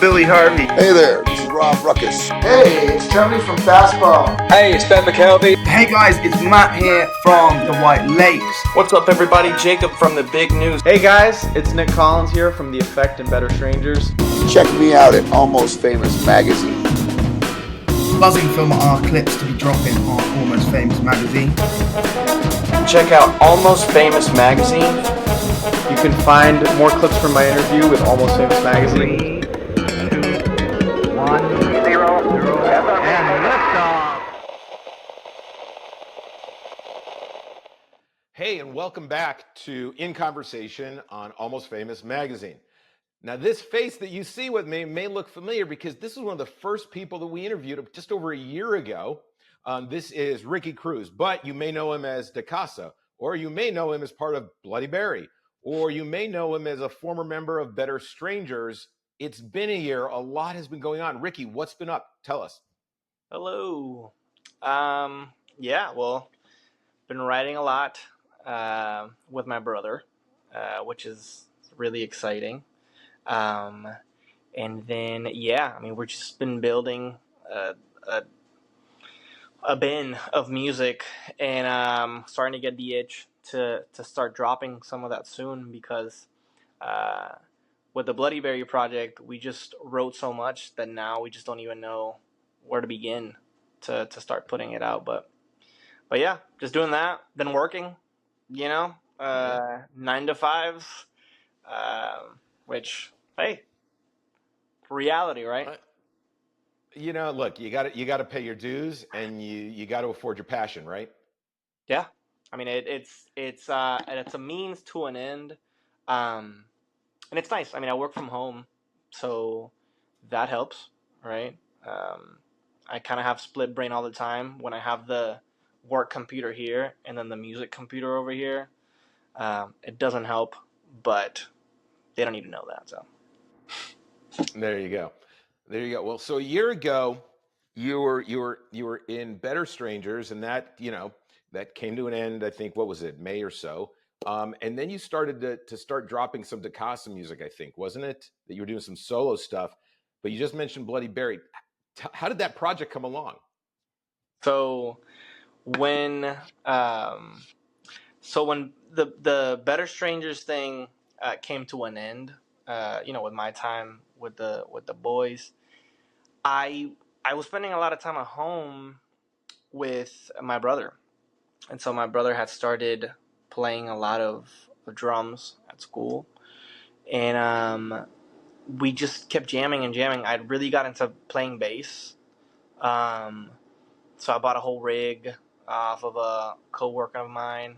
Billy Harvey. Hey there, this is Rob Ruckus. Hey, it's Tony from Fastball. Hey, it's Ben McKelvey. Hey guys, it's Matt here from the White Lakes. What's up, everybody? Jacob from the Big News. Hey guys, it's Nick Collins here from The Effect and Better Strangers. Check me out at Almost Famous Magazine. Buzzing from our clips to be dropping on Almost Famous Magazine. Check out Almost Famous Magazine. You can find more clips from my interview with Almost Famous Magazine. 3, 2, 1, 0, and liftoff. Hey, and welcome back to In Conversation on Almost Famous Magazine. Now, this face that you see with me may look familiar because this is one of the first people that we interviewed just over a year ago. This is Ricky Cruz, but you may know him as deCasa, or you may know him as part of Bloody Berry, or you may know him as a former member of Better Strangers. It's been a year. A lot has been going on. Ricky, what's been up? Tell us. Hello. Well, been writing a lot with my brother, which is really exciting. And then, we're just been building a bin of music, and starting to get the itch to start dropping some of that soon, because with the Bloody Berry project, we just wrote so much that now we just don't even know where to begin to start putting it out. But yeah, just doing that, then working, 9 to 5s, which, hey, reality, right? Look, you got to pay your dues, and you got to afford your passion, right? Yeah, I mean it's a means to an end, and it's nice. I mean, I work from home, so that helps, right? I kind of have split brain all the time when I have the work computer here and then the music computer over here. It doesn't help, but they don't need to know that. So there you go. Well, so a year ago, you were in Better Strangers, and that that came to an end. I think, what was it, May or so? And then you started to start dropping some deCasa music. I think, wasn't it, that you were doing some solo stuff? But you just mentioned Bloody Berry. How did that project come along? So when the Better Strangers thing came to an end, with my time with the boys, I was spending a lot of time at home with my brother, and so my brother had started playing a lot of drums at school, and we just kept jamming and jamming. I really got into playing bass, so I bought a whole rig off of a coworker of mine.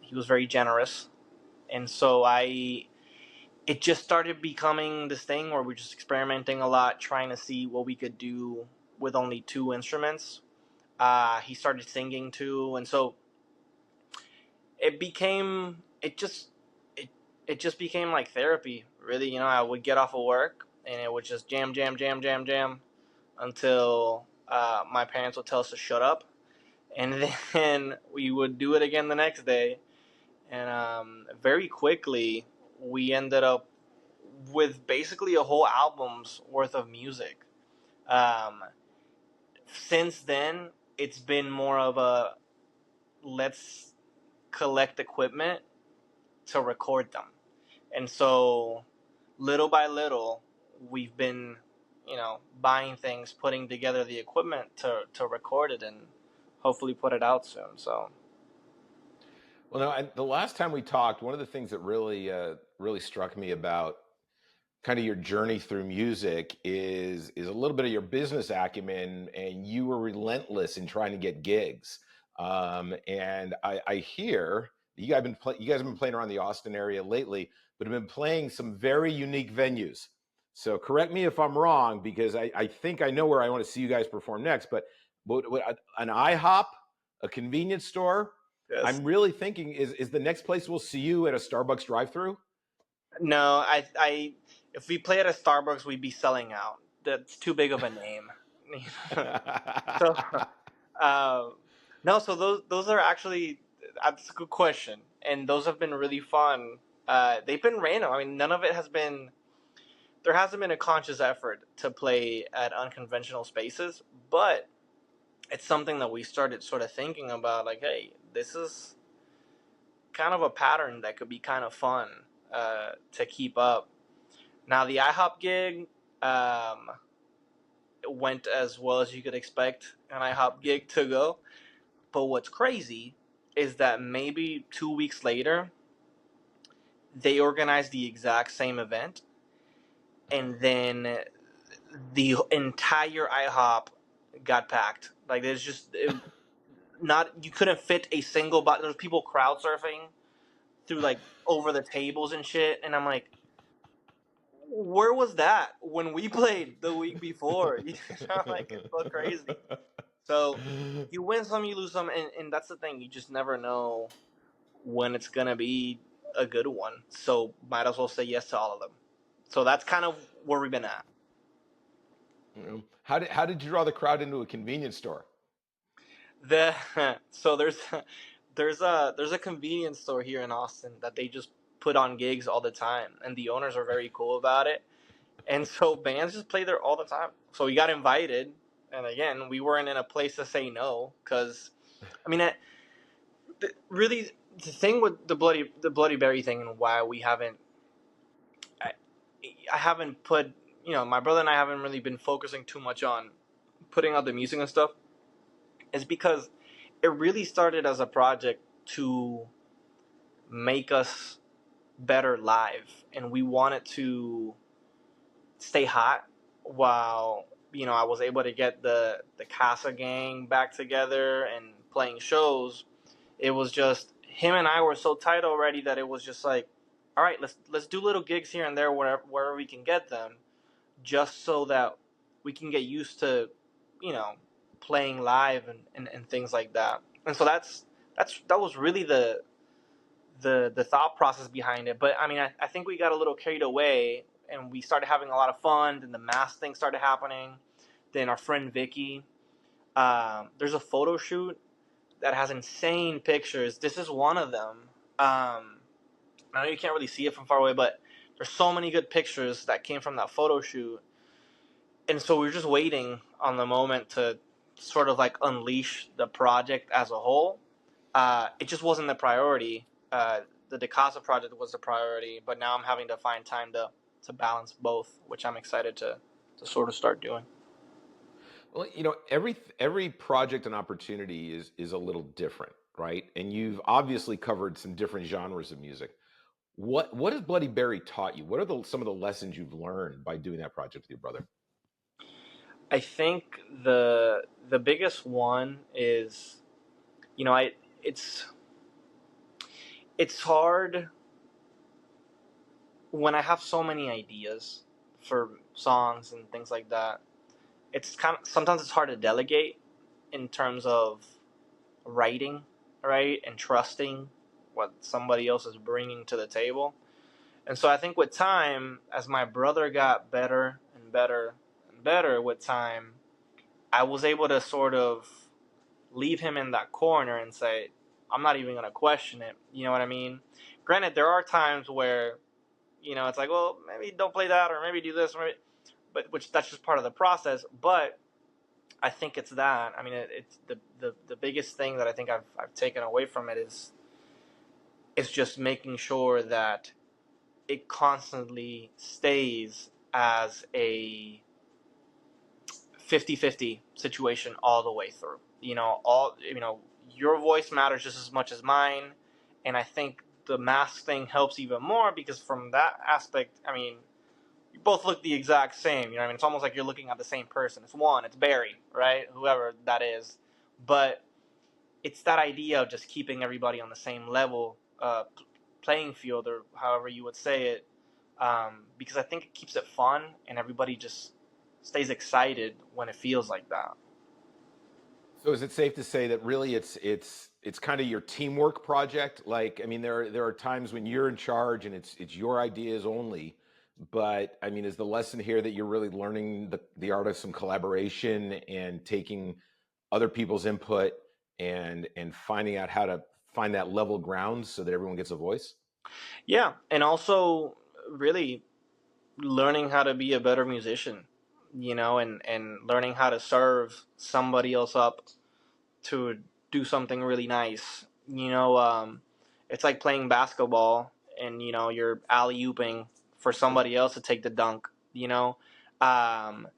He was very generous, and so it just started becoming this thing where we're just experimenting a lot, trying to see what we could do with only 2 instruments. He started singing too, and so it just became like therapy, really. I would get off of work and it would just jam until my parents would tell us to shut up, and then we would do it again the next day, and very quickly we ended up with basically a whole album's worth of music. Since then, it's been more of a let's collect equipment to record them. And so little by little, we've been, buying things, putting together the equipment to record it and hopefully put it out soon. So. Well, no, the last time we talked, one of the things that really struck me about kind of your journey through music is a little bit of your business acumen, and you were relentless in trying to get gigs. And I hear you guys have been playing around the Austin area lately, but have been playing some very unique venues. So correct me if I'm wrong, because I think I know where I want to see you guys perform next. But an IHOP, a convenience store. Yes. I'm really thinking is the next place we'll see you at a Starbucks drive-through? No, if we play at a Starbucks, we'd be selling out. That's too big of a name. No, so those are actually, that's a good question, and those have been really fun. They've been random. I mean, none of it has been. there hasn't been a conscious effort to play at unconventional spaces, but it's something that we started sort of thinking about. Like, hey, this is kind of a pattern that could be kind of fun to keep up. Now, the IHOP gig went as well as you could expect an IHOP gig to go. But what's crazy is that maybe 2 weeks later, they organized the exact same event, and then the entire IHOP got packed. Like, there's just you couldn't fit a single button. There's people crowd surfing through like over the tables and shit, and I'm like, where was that when we played the week before? You know, like, it's so crazy. So you win some, you lose some, and that's the thing. You just never know when it's gonna be a good one. So might as well say yes to all of them. So that's kind of where we've been at. How did you draw the crowd into a convenience store? So there's a convenience store here in Austin that they just put on gigs all the time, and the owners are very cool about it. And so bands just play there all the time. So we got invited, and again, we weren't in a place to say no, because I mean, really, the thing with the Bloody Berry thing, and why we haven't, I haven't put, my brother and I haven't really been focusing too much on putting out the music and stuff, is because it really started as a project to make us better live, and we wanted to stay hot while I was able to get the Casa gang back together and playing shows. It was just him and I were so tight already that it was just like, all right, let's do little gigs here and there wherever we can get them, just so that we can get used to playing live and things like that. And so that was really the thought process behind it. But I mean, I think we got a little carried away, and we started having a lot of fun. Then the mask thing started happening. Then our friend Vicky, there's a photo shoot that has insane pictures. This is one of them. I know you can't really see it from far away, but there's so many good pictures that came from that photo shoot. And so we were just waiting on the moment to sort of like unleash the project as a whole. It just wasn't the priority. The deCasa project was the priority, but now I'm having to find time to balance both, which I'm excited to sort of start doing. Well, every project and opportunity is a little different, right? And you've obviously covered some different genres of music. What has Bloody Berry taught you? What are some of the lessons you've learned by doing that project with your brother? I think the biggest one is, it's hard when I have so many ideas for songs and things like that. It's sometimes it's hard to delegate in terms of writing, right, and trusting what somebody else is bringing to the table. And so I think with time, as my brother got better and better and better with time, I was able to sort of leave him in that corner and say, I'm not even going to question it. You know what I mean? Granted, there are times where, it's like, well, maybe don't play that, or maybe do this, but which that's just part of the process. But I think it's that. I mean, it's the biggest thing that I think I've taken away from it is just making sure that it constantly stays as a 50-50 situation all the way through. Your voice matters just as much as mine, and I think the mask thing helps even more because from that aspect, I mean, you both look the exact same. It's almost like you're looking at the same person. It's Barry, right? Whoever that is. But it's that idea of just keeping everybody on the same level, playing field, or however you would say it, because I think it keeps it fun and everybody just stays excited when it feels like that. So is it safe to say that really it's kind of your teamwork project? Like, I mean, there are times when you're in charge and it's your ideas only. But I mean, is the lesson here that you're really learning the art of some collaboration and taking other people's input and finding out how to find that level ground so that everyone gets a voice? Yeah, and also really learning how to be a better musician, and learning how to serve somebody else up to do something really nice. It's like playing basketball and you're alley ooping for somebody else to take the dunk. Um,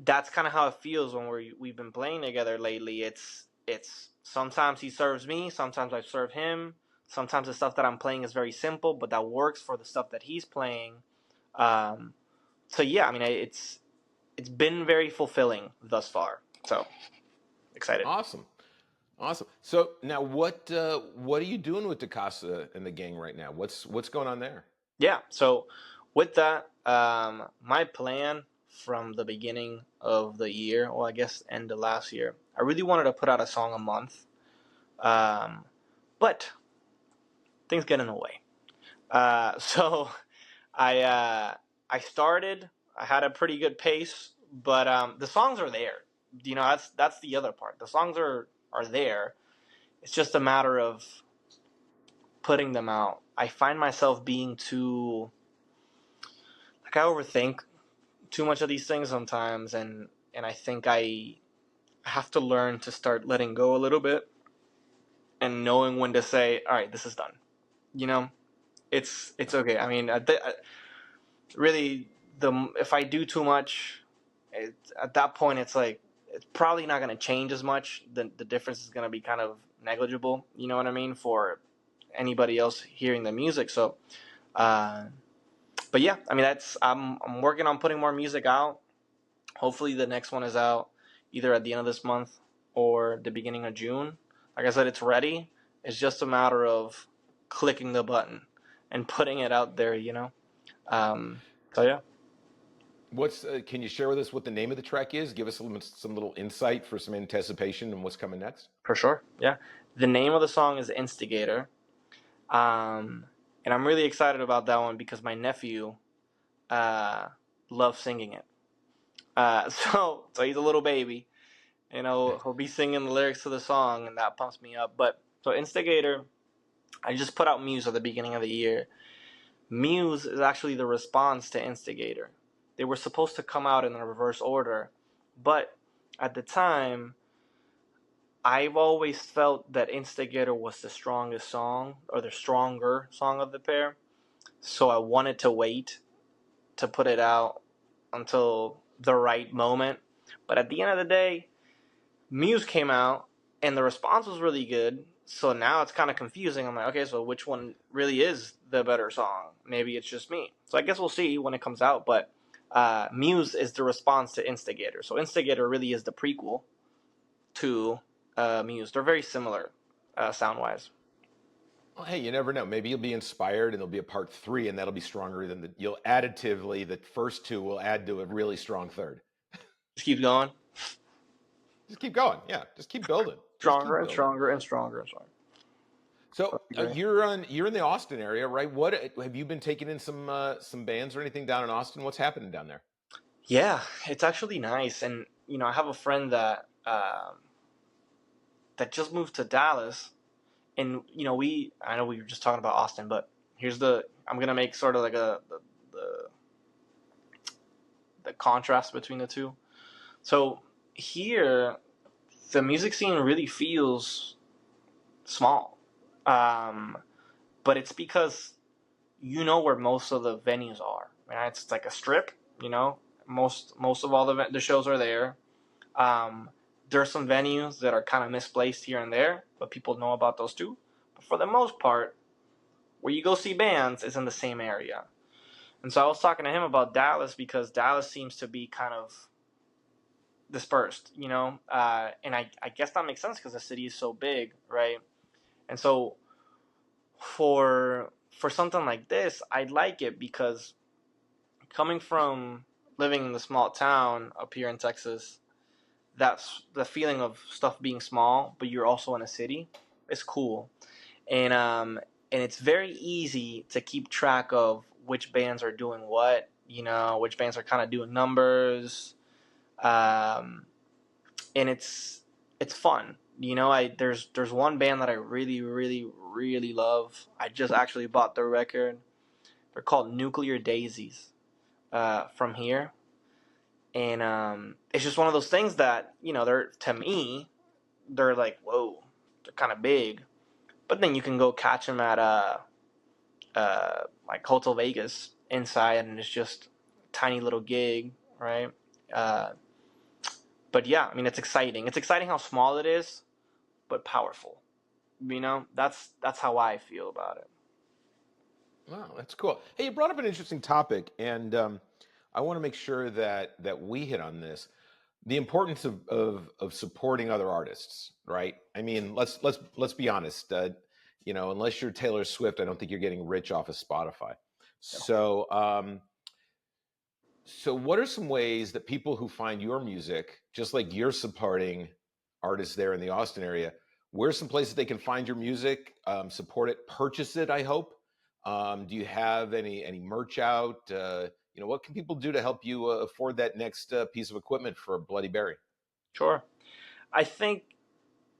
that's kind of how it feels when we've been playing together lately. It's sometimes he serves me, sometimes I serve him. Sometimes the stuff that I'm playing is very simple, but that works for the stuff that he's playing. Um, so yeah, I mean, it's been very fulfilling thus far. So excited. Awesome. Awesome. So now what are you doing with deCasa and the gang right now? What's going on there? Yeah. So with that, my plan from the beginning of the year, well, I guess end of last year, I really wanted to put out a song a month, but things get in the way. So I started. I had a pretty good pace, but the songs are there. That's the other part. The songs are there. It's just a matter of putting them out. I find myself being too, like, I overthink too much of these things sometimes, and I think I have to learn to start letting go a little bit and knowing when to say, all right, this is done. It's okay. I mean, really, if I do too much, at that point, it's like it's probably not going to change as much. The difference is going to be kind of negligible. You know what I mean? For anybody else hearing the music. So, but yeah, I mean, I'm working on putting more music out. Hopefully, the next one is out either at the end of this month or the beginning of June. Like I said, it's ready. It's just a matter of clicking the button and putting it out there. So yeah. Can you share with us what the name of the track is? Give us some little insight for some anticipation and what's coming next. For sure, yeah. The name of the song is Instigator, and I'm really excited about that one because my nephew loves singing it. So he's a little baby, he'll be singing the lyrics to the song, and that pumps me up. But so Instigator, I just put out Muse at the beginning of the year. Muse is actually the response to Instigator. They were supposed to come out in a reverse order, but at the time, I've always felt that Instigator was the strongest song, or the stronger song of the pair. So I wanted to wait to put it out until the right moment. But at the end of the day, Muse came out, and the response was really good. So now it's kind of confusing. I'm like, okay, so which one really is the better song? Maybe it's just me. So I guess we'll see when it comes out. But Muse is the response to Instigator. So Instigator really is the prequel to Muse. They're very similar sound-wise. Well, hey, you never know. Maybe you'll be inspired and there'll be a part 3 and that'll be stronger than you'll additively, the first 2 will add to a really strong third. Just keep going. Just keep going. Yeah. Just keep building. Stronger and stronger and stronger and stronger. So you're in the Austin area, right? What have you been taking in some bands or anything down in Austin? What's happening down there? Yeah, it's actually nice. And I have a friend that just moved to Dallas, and I know we were just talking about Austin, but I'm gonna make sort of like the contrast between the two. So here, the music scene really feels small, but it's because where most of the venues are. Right? It's like a strip. Most of all the shows are there. There are some venues that are kind of misplaced here and there, but people know about those too. But for the most part, where you go see bands is in the same area. And so I was talking to him about Dallas because Dallas seems to be kind of dispersed, and I guess that makes sense because the city is so big, right? And so for something like this, I like it because coming from living in the small town up here in Texas, that's the feeling of stuff being small, but you're also in a city. It's cool, and it's very easy to keep track of which bands are doing what. Which bands are kind of doing numbers, and it's fun. There's one band that I really, really, really love. I just actually bought their record. They're called Nuclear Daisies. from here, and it's just one of those things that they're to me they're like whoa, they're kind of big, but then you can go catch them at like Hotel Vegas inside, and it's just a tiny little gig, right? Uh, but yeah, I mean it's exciting. It's exciting how small it is, but powerful. That's how I feel about it. Wow, that's cool. Hey, you brought up an interesting topic, and I want to make sure that we hit on this: the importance of supporting other artists, right? I mean, let's be honest. Unless you're Taylor Swift, I don't think you're getting rich off of Spotify. So, so what are some ways that people who find your music, just like you're supporting artists there in the Austin area, where's some places they can find your music, support it, purchase it? I hope. Do you have any merch out? What can people do to help you afford that next piece of equipment for Bloody Berry? Sure. I think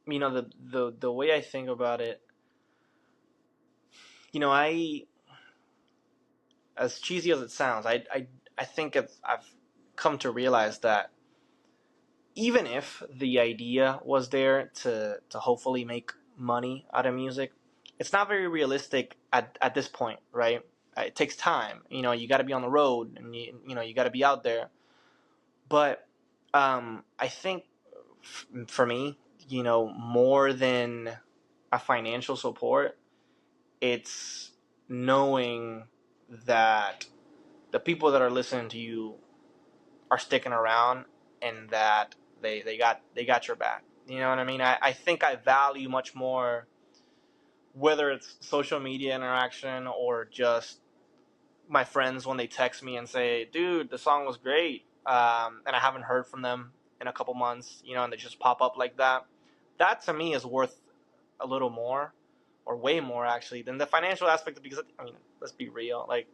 the way I think about it, I, as cheesy as it sounds, I think I've come to realize that even if the idea was there to hopefully make money out of music, it's not very realistic at this point, right? It takes time. You got to be on the road, and you got to be out there. But I think for me, more than a financial support, it's knowing that the people that are listening to you are sticking around, and that they got your back. You know what I mean? I think I value much more, whether it's social media interaction or just my friends when they text me and say, dude, the song was great, and I haven't heard from them in a couple months, and they just pop up like that. That to me is worth a little more, or way more actually, than the financial aspect, because I mean, let's be real, like,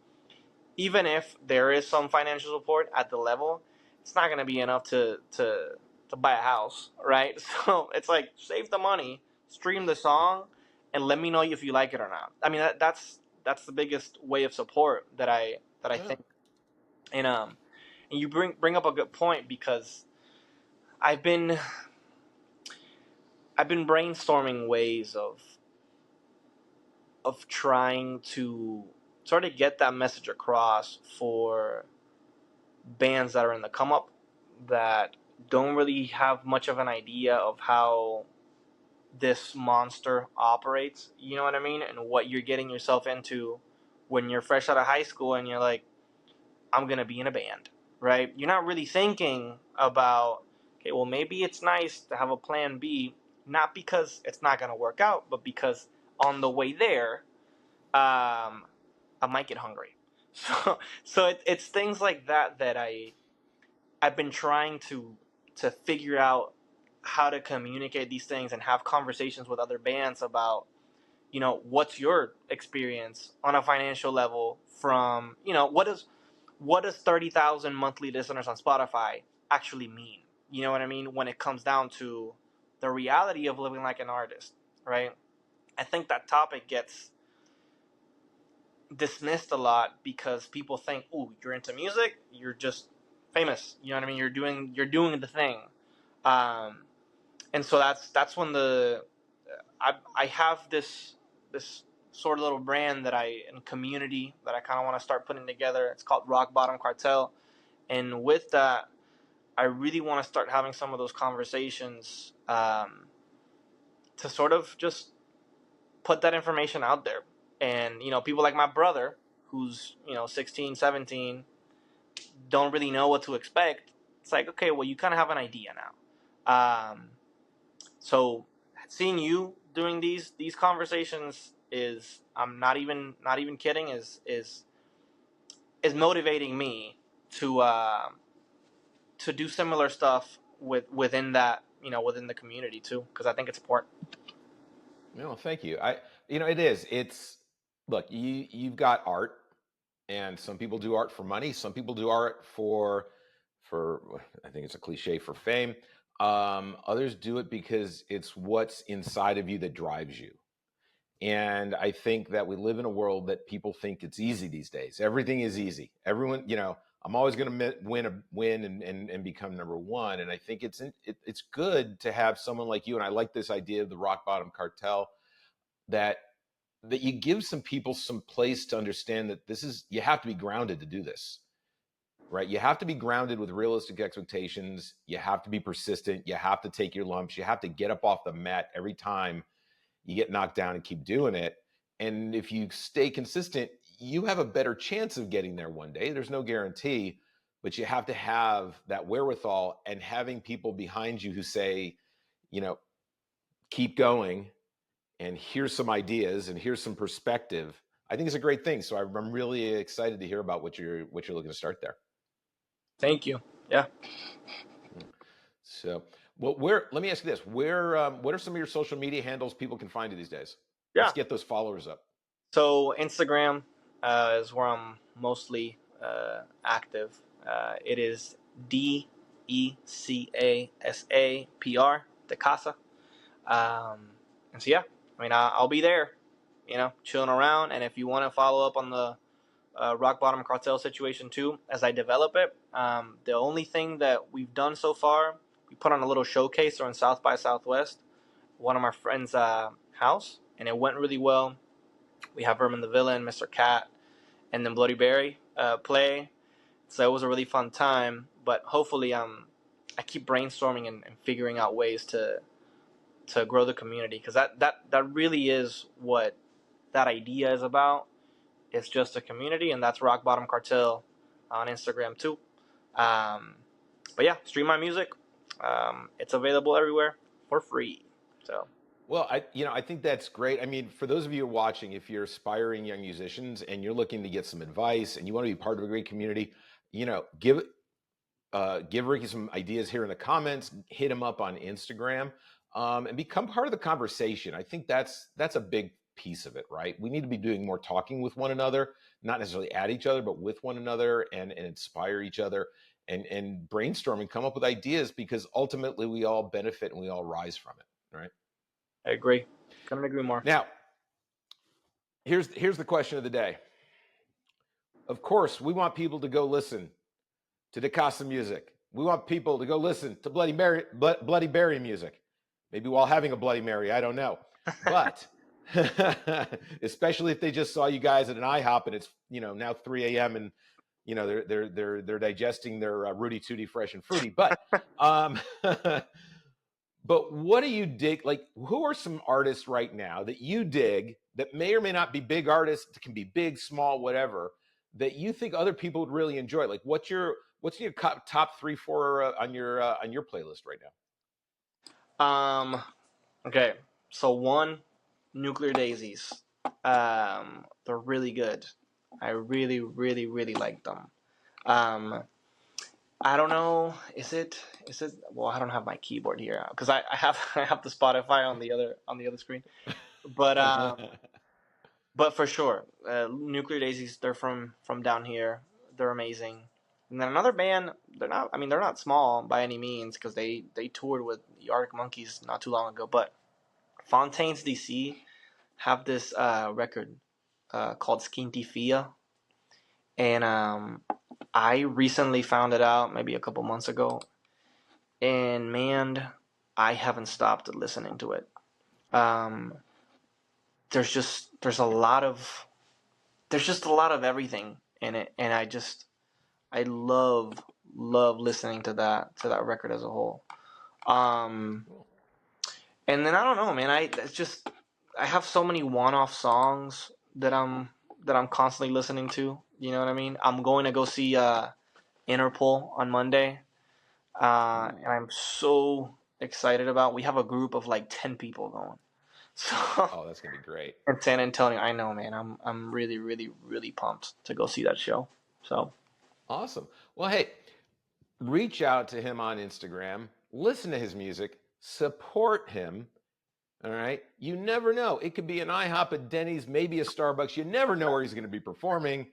even if there is some financial support at the level, it's not going to be enough to buy a house, right? So it's like, save the money, stream the song, and let me know if you like it or not. I mean, that's the biggest way of support that I think. And you bring up a good point, because I've been brainstorming ways of trying to sort of get that message across for bands that are in the come up, that don't really have much of an idea of how this monster operates, you know what I mean, and what you're getting yourself into when you're fresh out of high school and you're like, I'm gonna be in a band, right? You're not really thinking about, okay, well, maybe it's nice to have a plan B, not because it's not gonna work out, but because on the way there, I might get hungry. So it's things like that I've been trying to figure out how to communicate these things and have conversations with other bands about, what's your experience on a financial level, from, what does 30,000 monthly listeners on Spotify actually mean? You know what I mean? When it comes down to the reality of living like an artist, right? I think that topic gets dismissed a lot, because people think, "Ooh, you're into music, you're just famous." You know what I mean? You're doing the thing, um, and so that's when I have this sort of little brand and community that I kind of want to start putting together. It's called Rock Bottom Cartel, and with that, I really want to start having some of those conversations, to sort of just put that information out there. And people like my brother, who's 16, 17, don't really know what to expect. It's like, okay, well, you kind of have an idea now. So seeing you doing these conversations is, I'm not even kidding, is motivating me to do similar stuff within that, within the community too, because I think it's important. No, thank you. It is. Look, you've got art, and some people do art for money. Some people do art for I think it's a cliche, for fame. Others do it because it's what's inside of you that drives you. And I think that we live in a world that people think it's easy these days. Everything is easy. Everyone, I'm always going to win and become number one. And I think it's good to have someone like you. And I like this idea of the rock bottom cartel, that you give some people some place to understand that you have to be grounded to do this, right? You have to be grounded with realistic expectations. You have to be persistent. You have to take your lumps. You have to get up off the mat every time you get knocked down and keep doing it. And if you stay consistent, you have a better chance of getting there one day. There's no guarantee, but you have to have that wherewithal, and having people behind you who say, keep going, and here's some ideas and here's some perspective, I think is a great thing. So I'm really excited to hear about what you're looking to start there. Thank you. Yeah. So, well, let me ask you this: what are some of your social media handles people can find you these days? Yeah. Let's get those followers up. So Instagram is where I'm mostly active. It is DECASAPR, deCasa. And so yeah, I mean, I'll be there, chilling around. And if you want to follow up on the rock bottom cartel situation too, as I develop it, the only thing that we've done so far, we put on a little showcase on South by Southwest, one of my friends' house, and it went really well. We have Vermin the Villain, Mr. Cat, and then Bloody Berry play. So it was a really fun time. But hopefully, I keep brainstorming and figuring out ways to grow the community, because that really is what that idea is about. It's just a community, and that's Rock Bottom Cartel on Instagram too. But yeah, stream my music. It's available everywhere for free. So. Well, I think that's great. I mean, for those of you watching, if you're aspiring young musicians and you're looking to get some advice and you want to be part of a great community, give Ricky some ideas here in the comments. Hit him up on Instagram, and become part of the conversation. I think that's a big piece of it, right? We need to be doing more talking with one another, not necessarily at each other, but with one another, and inspire each other, and brainstorm and come up with ideas, because ultimately we all benefit and we all rise from it, right? I agree. Couldn't agree more. Now, here's the question of the day. Of course, we want people to go listen to deCasa music. We want people to go listen to Bloody Berry music. Maybe while having a Bloody Mary, I don't know. But especially if they just saw you guys at an IHOP and it's now 3 a.m. and they're digesting their Rudy Tooty fresh and fruity. But but what do you dig? Like, who are some artists right now that you dig that may or may not be big artists, can be big, small, whatever, that you think other people would really enjoy? Like, what's your top 3, 4 on your playlist right now? Okay, so 1, Nuclear Daisies. They're really good. I really, really, really like them. I don't know. Is it? Well, I don't have my keyboard here because I have the Spotify on the other screen, but for sure, Nuclear Daisies. They're from down here. They're amazing. And then another band. They're not small by any means, because they toured with the Arctic Monkeys not too long ago. But Fontaines DC have this record called Skinty Fia, and I recently found it out maybe a couple months ago, and man, I haven't stopped listening to it. There's just a lot of everything in it, and I love listening to that record as a whole. And then I don't know, man. I have so many one-off songs that I'm constantly listening to. You know what I mean? I'm going to go see Interpol on Monday, and I'm so excited about. We have a group of like 10 people going. So, oh, that's gonna be great. In San Antonio, I know, man. I'm really, really, really pumped to go see that show. So awesome. Well, hey, reach out to him on Instagram, listen to his music, support him. All right. You never know. It could be an IHOP, a Denny's, maybe a Starbucks. You never know where he's going to be performing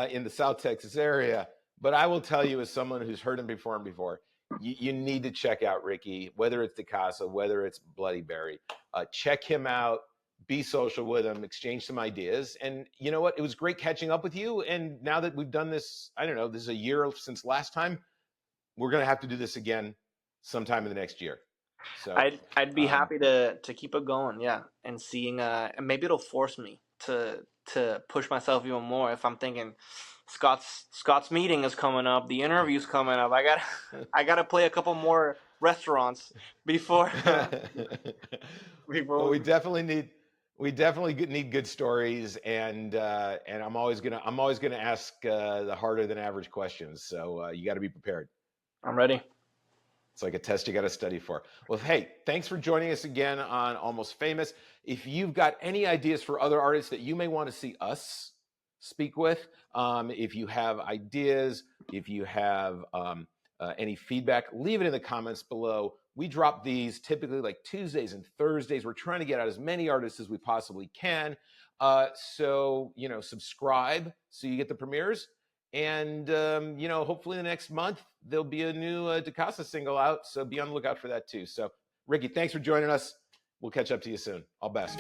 in the South Texas area. But I will tell you, as someone who's heard him perform before, you need to check out Ricky, whether it's deCasa, whether it's Bloody Berry. Check him out. be social with them, exchange some ideas. And you know what? It was great catching up with you. And now that we've done this, I don't know, this is a year since last time. We're going to have to do this again sometime in the next year. So I'd be happy to keep it going, yeah, and seeing and maybe it'll force me to push myself even more if I'm thinking Scott's meeting is coming up, the interview's coming up. I gotta play a couple more restaurants before well, we definitely need good stories, and I'm always gonna ask the harder than average questions. So you got to be prepared. I'm ready. It's like a test you got to study for. Well, hey, thanks for joining us again on Almost Famous. If you've got any ideas for other artists that you may want to see us speak with, if you have ideas, if you have any feedback, leave it in the comments below. We drop these typically like Tuesdays and Thursdays. We're trying to get out as many artists as we possibly can. So, subscribe so you get the premieres. And, hopefully the next month, there'll be a new deCasa single out. So be on the lookout for that too. So, Ricky, thanks for joining us. We'll catch up to you soon. All best.